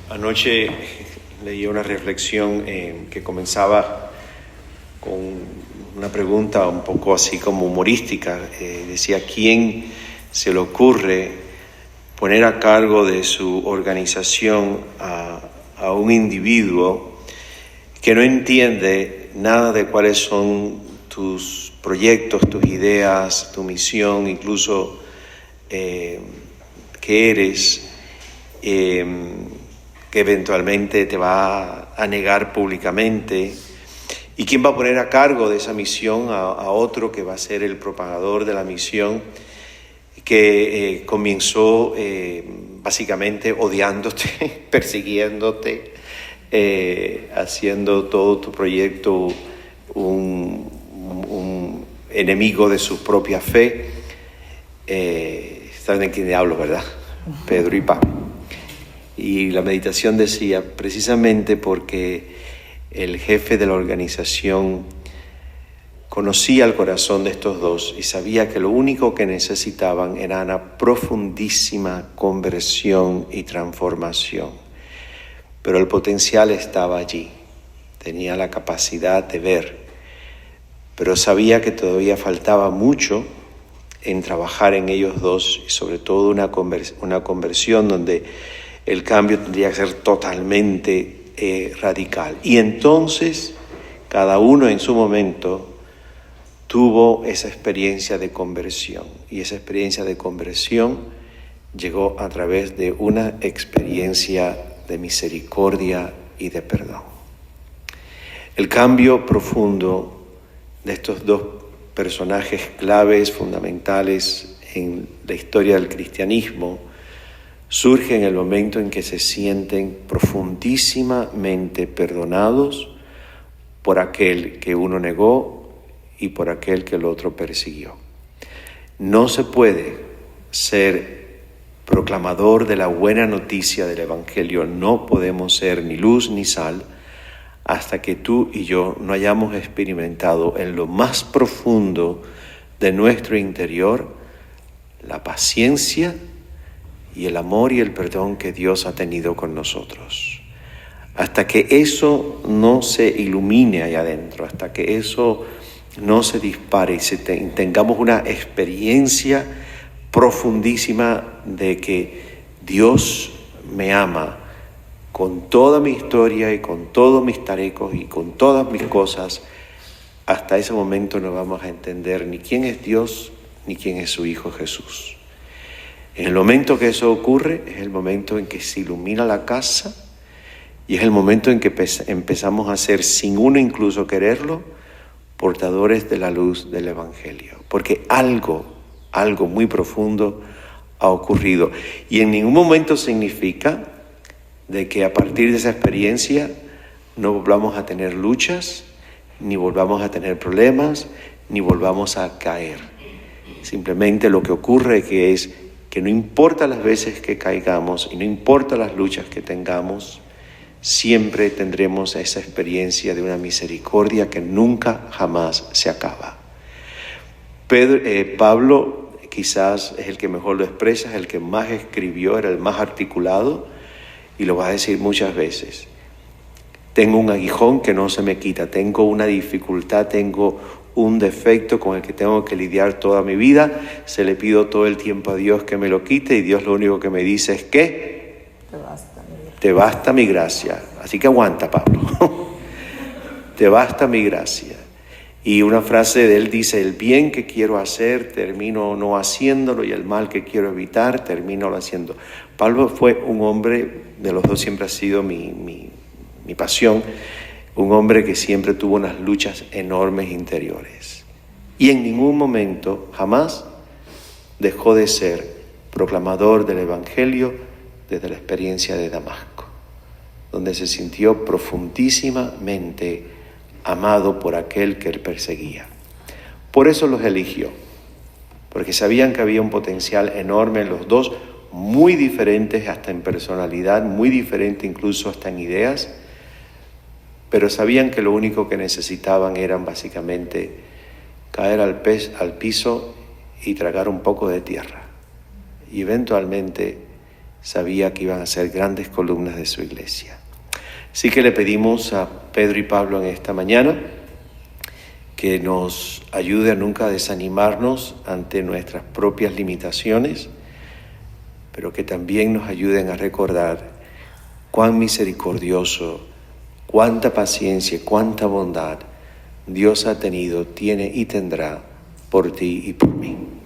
Anoche leí una reflexión que comenzaba con una pregunta un poco así como humorística. Decía, ¿quién se le ocurre poner a cargo de su organización a un individuo que no entiende nada de cuáles son tus proyectos, tus ideas, tu misión, incluso qué eres, que eventualmente te va a negar públicamente? ¿Y quién va a poner a cargo de esa misión a otro que va a ser el propagador de la misión, que comenzó básicamente odiándote, persiguiéndote, haciendo todo tu proyecto un enemigo de su propia fe? ¿Saben de quién hablo, verdad? Pedro y Pablo. Y la meditación decía, precisamente porque el jefe de la organización conocía el corazón de estos dos y sabía que lo único que necesitaban era una profundísima conversión y transformación. Pero el potencial estaba allí, tenía la capacidad de ver, pero sabía que todavía faltaba mucho en trabajar en ellos dos, y sobre todo una conversión donde el cambio tendría que ser totalmente radical. Y entonces cada uno en su momento tuvo esa experiencia de conversión, y esa experiencia de conversión llegó a través de una experiencia de misericordia y de perdón. El cambio profundo de estos dos personajes claves, fundamentales en la historia del cristianismo, surge en el momento en que se sienten profundísimamente perdonados por aquel que uno negó y por aquel que el otro persiguió. No se puede ser proclamador de la buena noticia del Evangelio, no podemos ser ni luz ni sal hasta que tú y yo no hayamos experimentado en lo más profundo de nuestro interior la paciencia y el amor y el perdón que Dios ha tenido con nosotros. Hasta que eso no se ilumine allá adentro, hasta que eso no se dispare y tengamos una experiencia profundísima de que Dios me ama con toda mi historia y con todos mis tarecos y con todas mis cosas, hasta ese momento no vamos a entender ni quién es Dios ni quién es su Hijo Jesús. En el momento que eso ocurre, es el momento en que se ilumina la casa y es el momento en que empezamos a ser, sin uno incluso quererlo, portadores de la luz del Evangelio. Porque algo muy profundo ha ocurrido. Y en ningún momento significa de que a partir de esa experiencia no volvamos a tener luchas, ni volvamos a tener problemas, ni volvamos a caer. Simplemente lo que ocurre es que no importa las veces que caigamos y no importa las luchas que tengamos, siempre tendremos esa experiencia de una misericordia que nunca jamás se acaba. Pablo quizás es el que mejor lo expresa, es el que más escribió, era el más articulado y lo va a decir muchas veces. Tengo un aguijón que no se me quita, tengo una dificultad, tengo un defecto con el que tengo que lidiar toda mi vida, se le pido todo el tiempo a Dios que me lo quite y Dios lo único que me dice es que te basta mi gracia. Así que aguanta, Pablo. Te basta mi gracia. Y una frase de él dice, el bien que quiero hacer termino no haciéndolo y el mal que quiero evitar termino haciendo. Pablo fue un hombre, de los dos siempre ha sido mi pasión, un hombre que siempre tuvo unas luchas enormes interiores. Y en ningún momento, jamás, dejó de ser proclamador del Evangelio desde la experiencia de Damasco, donde se sintió profundísimamente amado por aquel que él perseguía. Por eso los eligió, porque sabían que había un potencial enorme en los dos, muy diferentes hasta en personalidad, muy diferentes incluso hasta en ideas, pero sabían que lo único que necesitaban eran básicamente caer al piso y tragar un poco de tierra. Y eventualmente sabía que iban a ser grandes columnas de su iglesia. Así que le pedimos a Pedro y Pablo en esta mañana que nos ayude a nunca desanimarnos ante nuestras propias limitaciones, pero que también nos ayuden a recordar cuán misericordioso, cuánta paciencia, cuánta bondad Dios ha tenido, tiene y tendrá por ti y por mí.